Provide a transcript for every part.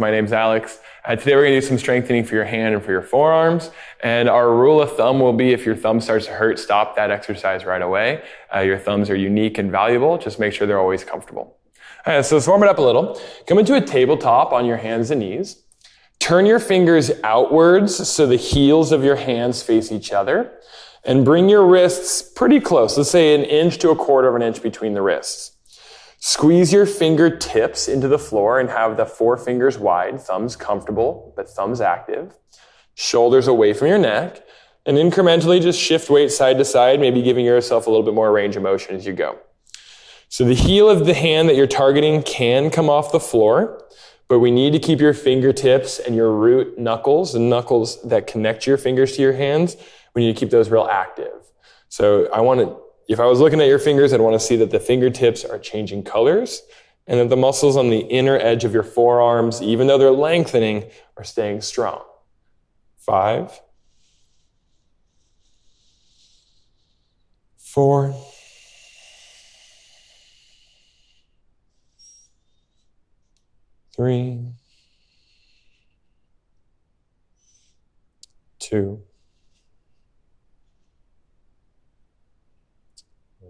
My name's Alex. Today we're going to do some strengthening for your hand and for your forearms. And our rule of thumb will be if your thumb starts to hurt, stop that exercise right away. Your thumbs are unique and valuable. Just make sure they're always comfortable. All right, so let's warm it up a little. Come into a tabletop on your hands and knees. Turn your fingers outwards so the heels of your hands face each other. And bring your wrists pretty close. Let's say 1 inch to 1/4 of an inch between the wrists. Squeeze your fingertips into the floor and have the 4 fingers wide, thumbs comfortable, but thumbs active. Shoulders away from your neck. And incrementally just shift weight side to side, maybe giving yourself a little bit more range of motion as you go. So the heel of the hand that you're targeting can come off the floor, but we need to keep your fingertips and your root knuckles, the knuckles that connect your fingers to your hands, we need to keep those real active. So if I was looking at your fingers, I'd want to see that the fingertips are changing colors and that the muscles on the inner edge of your forearms, even though they're lengthening, are staying strong. 5, 4, 3, 2,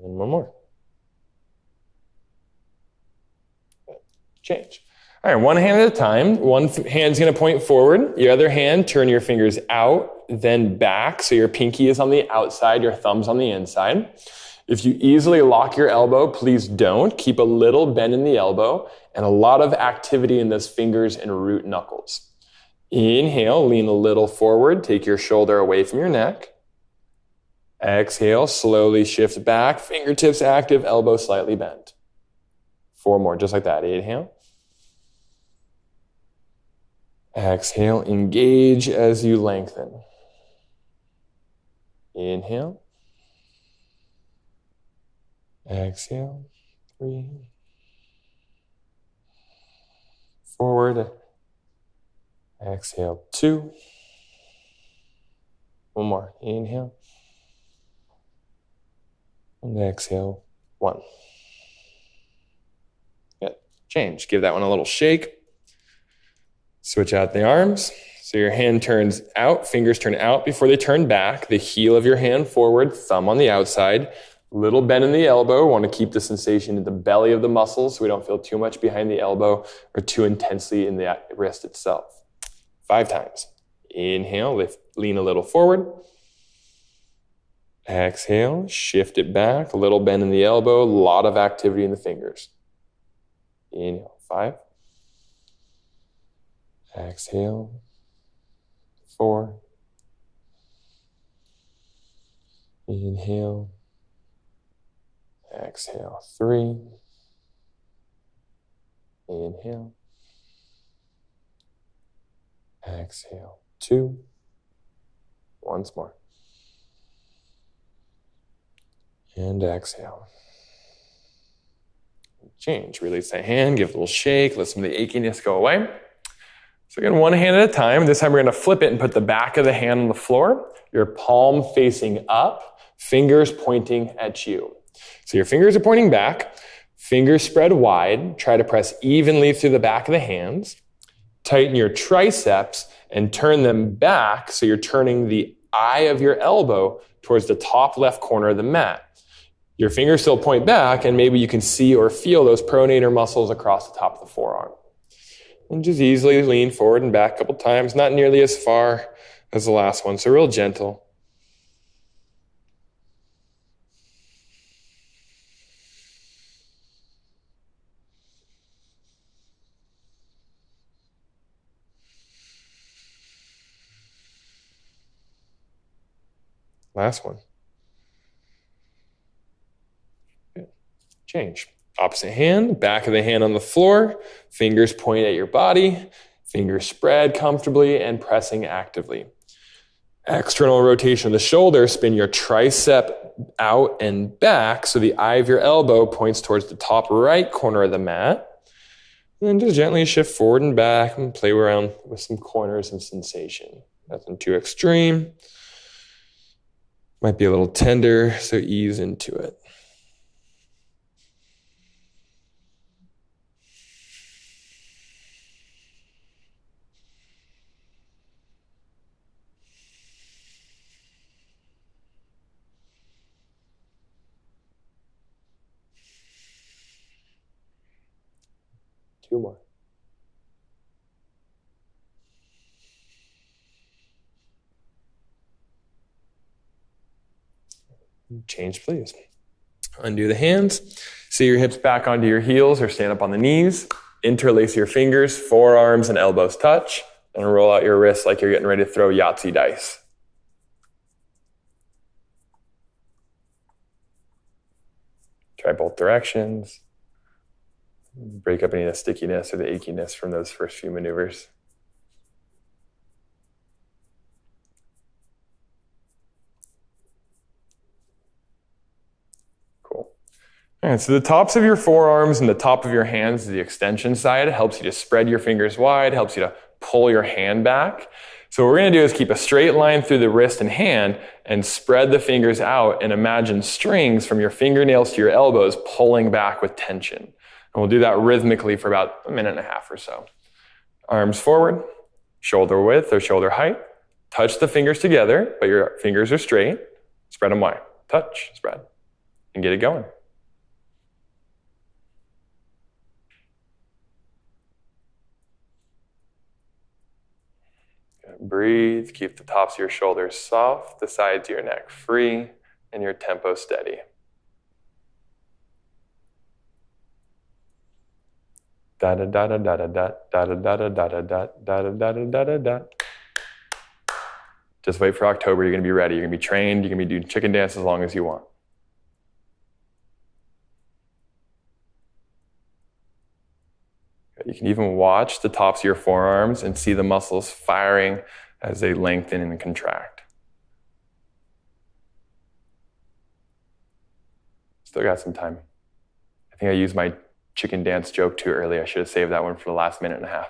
and one more. Change. All right, one hand at a time. One hand's going to point forward. Your other hand, turn your fingers out, then back. So your pinky is on the outside, your thumb's on the inside. If you easily lock your elbow, please don't. Keep a little bend in the elbow and a lot of activity in those fingers and root knuckles. Inhale, lean a little forward. Take your shoulder away from your neck. Exhale, slowly shift back, fingertips active, elbow slightly bent. 4 more, just like that. Inhale. Exhale, engage as you lengthen. Inhale. Exhale. 3. Forward. Exhale. 2. One more. Inhale. And exhale, 1. Good. Change. Give that one a little shake. Switch out the arms. So your hand turns out, fingers turn out before they turn back. The heel of your hand forward, thumb on the outside. Little bend in the elbow. Want to keep the sensation in the belly of the muscles so we don't feel too much behind the elbow or too intensely in the wrist itself. 5 times. Inhale, lean a little forward. Exhale, shift it back, a little bend in the elbow, a lot of activity in the fingers. Inhale, 5. Exhale, 4. Inhale. Exhale, 3. Inhale. Exhale, 2. Once more. And exhale. Change. Release the hand, give it a little shake, let some of the achiness go away. So again, one hand at a time. This time we're going to flip it and put the back of the hand on the floor, your palm facing up, fingers pointing at you. So your fingers are pointing back, fingers spread wide, try to press evenly through the back of the hands. Tighten your triceps and turn them back so you're turning the eye of your elbow towards the top left corner of the mat. Your fingers still point back, and maybe you can see or feel those pronator muscles across the top of the forearm. And just easily lean forward and back a couple times, not nearly as far as the last one, so real gentle. Last one. Good. Change. Opposite hand, back of the hand on the floor, fingers point at your body, fingers spread comfortably and pressing actively. External rotation of the shoulder, spin your tricep out and back so the eye of your elbow points towards the top right corner of the mat. And then just gently shift forward and back and play around with some corners and sensation. Nothing too extreme. Might be a little tender, so ease into it. 2 more. Change, please. Undo the hands. Sit your hips back onto your heels or stand up on the knees. Interlace your fingers, forearms and elbows touch, and roll out your wrists like you're getting ready to throw Yahtzee dice. Try both directions. Break up any of the stickiness or the achiness from those first few maneuvers. Cool. All right, so the tops of your forearms and the top of your hands is the extension side. It helps you to spread your fingers wide, helps you to pull your hand back. So what we're going to do is keep a straight line through the wrist and hand and spread the fingers out and imagine strings from your fingernails to your elbows pulling back with tension. And we'll do that rhythmically for about 1.5 minutes or so. Arms forward, shoulder width or shoulder height. Touch the fingers together, but your fingers are straight. Spread them wide. Touch, spread, and get it going. Breathe, keep the tops of your shoulders soft, the sides of your neck free, and your tempo steady. Da da da da da da da da da da da da da da da da da da. Just wait for October, you're gonna be ready, you're gonna be trained, you're gonna be doing chicken dance as long as you want. You can even watch the tops of your forearms and see the muscles firing as they lengthen and contract. Still got some time. I think I used my chicken dance joke too early. I should have saved that one for the last 1.5 minutes.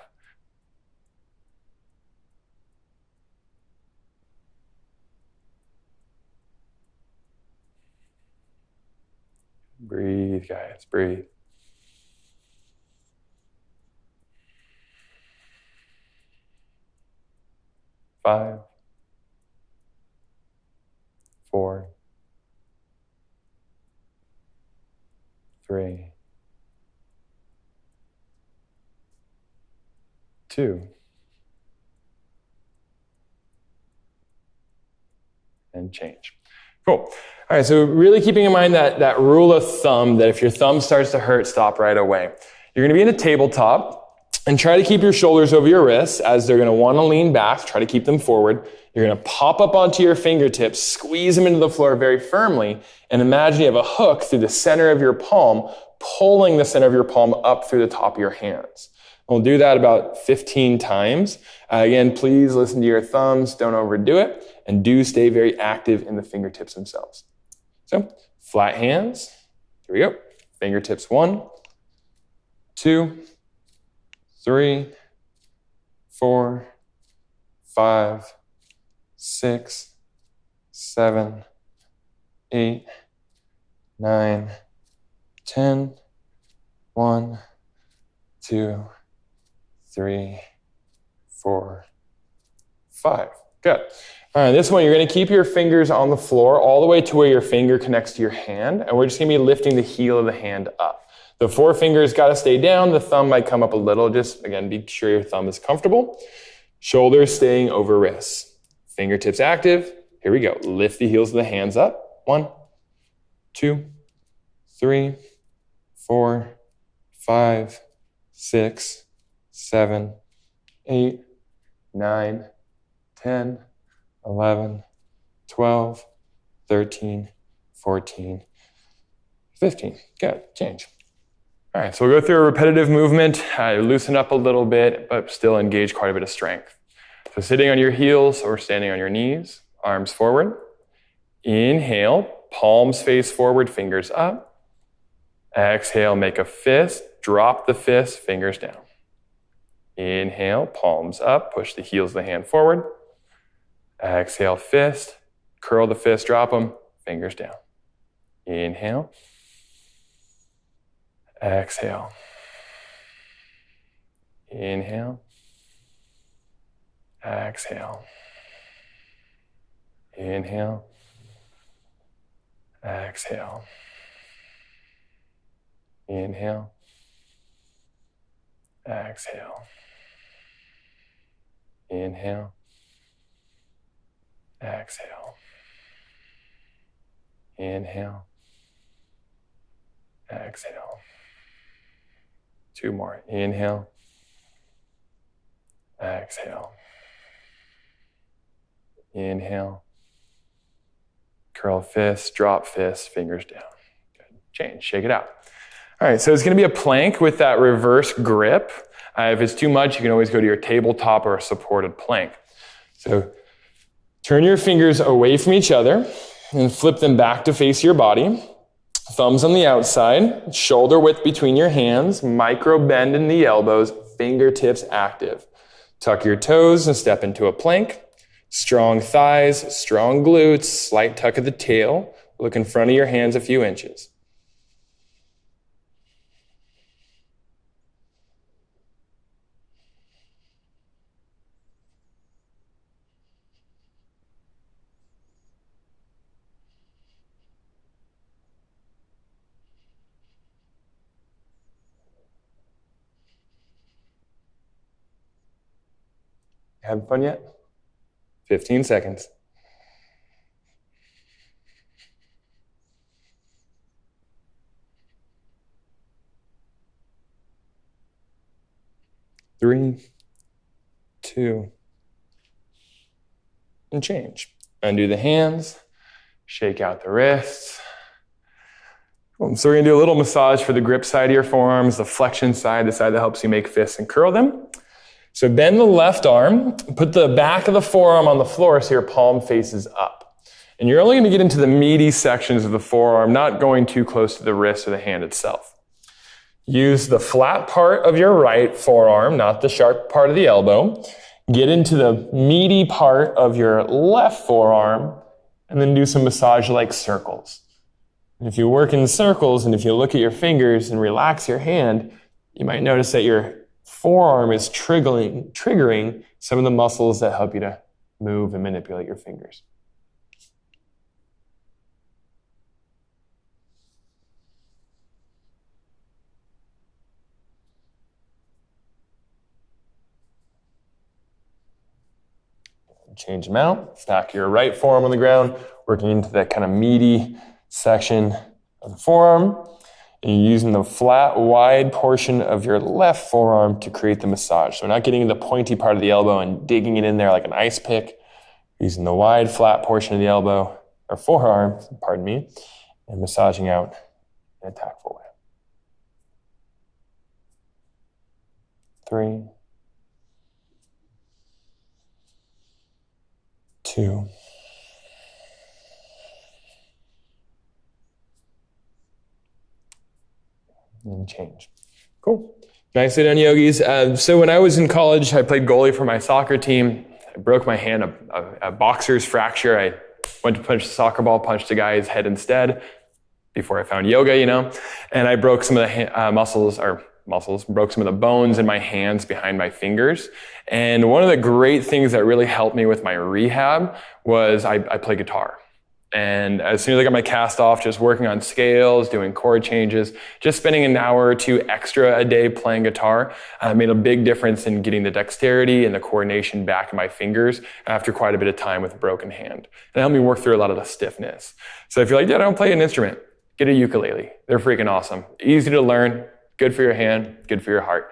Breathe, guys, breathe. 5, 4, 3, 2, and change. Cool. All right, so really keeping in mind that rule of thumb that if your thumb starts to hurt, stop right away. You're gonna be in a tabletop and try to keep your shoulders over your wrists as they're gonna wanna lean back, try to keep them forward. You're gonna pop up onto your fingertips, squeeze them into the floor very firmly, and imagine you have a hook through the center of your palm, pulling the center of your palm up through the top of your hands. We'll do that about 15 times. Again, please listen to your thumbs, don't overdo it, and do stay very active in the fingertips themselves. So, flat hands, here we go. Fingertips 1, 2, 3, 4, 5, 6, 7, 8, 9, 10, 1, 2, 3, 4, 5. Good. All right, this one, you're going to keep your fingers on the floor all the way to where your finger connects to your hand, and we're just going to be lifting the heel of the hand up. The forefinger's got to stay down. The thumb might come up a little. Just, again, be sure your thumb is comfortable. Shoulders staying over wrists. Fingertips active. Here we go. Lift the heels of the hands up. 1, 2, 3, 4, 5, 6, 7, 8, 9, 10, 11, 12, 13, 14, 15. Good. Change. All right, so we'll go through a repetitive movement, loosen up a little bit, but still engage quite a bit of strength. So sitting on your heels or standing on your knees, arms forward. Inhale, palms face forward, fingers up. Exhale, make a fist, drop the fist, fingers down. Inhale, palms up, push the heels of the hand forward. Exhale, fist, curl the fist, drop them, fingers down. Inhale. Exhale. Inhale. Exhale. Inhale. Exhale. Inhale. Exhale. Inhale. Exhale. Inhale. Exhale. 2 more. Inhale. Exhale. Inhale. Curl fists, drop fists, fingers down. Good. Change, shake it out. All right, so it's gonna be a plank with that reverse grip. If it's too much, you can always go to your tabletop or a supported plank. So turn your fingers away from each other and flip them back to face your body. Thumbs on the outside, shoulder width between your hands, micro bend in the elbows, fingertips active. Tuck your toes and step into a plank. Strong thighs, strong glutes, slight tuck of the tail. Look in front of your hands a few inches. Having fun yet? 15 seconds. Three, 2, and change. Undo the hands, shake out the wrists. So we're gonna do a little massage for the grip side of your forearms, the flexion side, the side that helps you make fists and curl them. So bend the left arm, put the back of the forearm on the floor so your palm faces up. And you're only gonna get into the meaty sections of the forearm, not going too close to the wrist or the hand itself. Use the flat part of your right forearm, not the sharp part of the elbow. Get into the meaty part of your left forearm, and then do some massage like circles. And if you work in circles, and if you look at your fingers and relax your hand, you might notice that your forearm is triggering some of the muscles that help you to move and manipulate your fingers. Change them out. Stack your right forearm on the ground, working into that kind of meaty section of the forearm. And you're using the flat, wide portion of your left forearm to create the massage. So we're not getting in the pointy part of the elbow and digging it in there like an ice pick. We're using the wide, flat portion of the elbow, or forearm, pardon me, and massaging out in a tactful way. 3, 2, and change. Cool. Nicely done, yogis. So when I was in college, I played goalie for my soccer team. I broke my hand, a boxer's fracture. I went to punch the soccer ball, punched a guy's head instead before I found yoga, and I broke some of the broke some of the bones in my hands behind my fingers. And one of the great things that really helped me with my rehab was I play guitar. And as soon as I got my cast off, just working on scales, doing chord changes, just spending an hour or two extra a day playing guitar made a big difference in getting the dexterity and the coordination back in my fingers after quite a bit of time with a broken hand. It helped me work through a lot of the stiffness. So if you're like, I don't play an instrument, get a ukulele. They're freaking awesome. Easy to learn, good for your hand, good for your heart.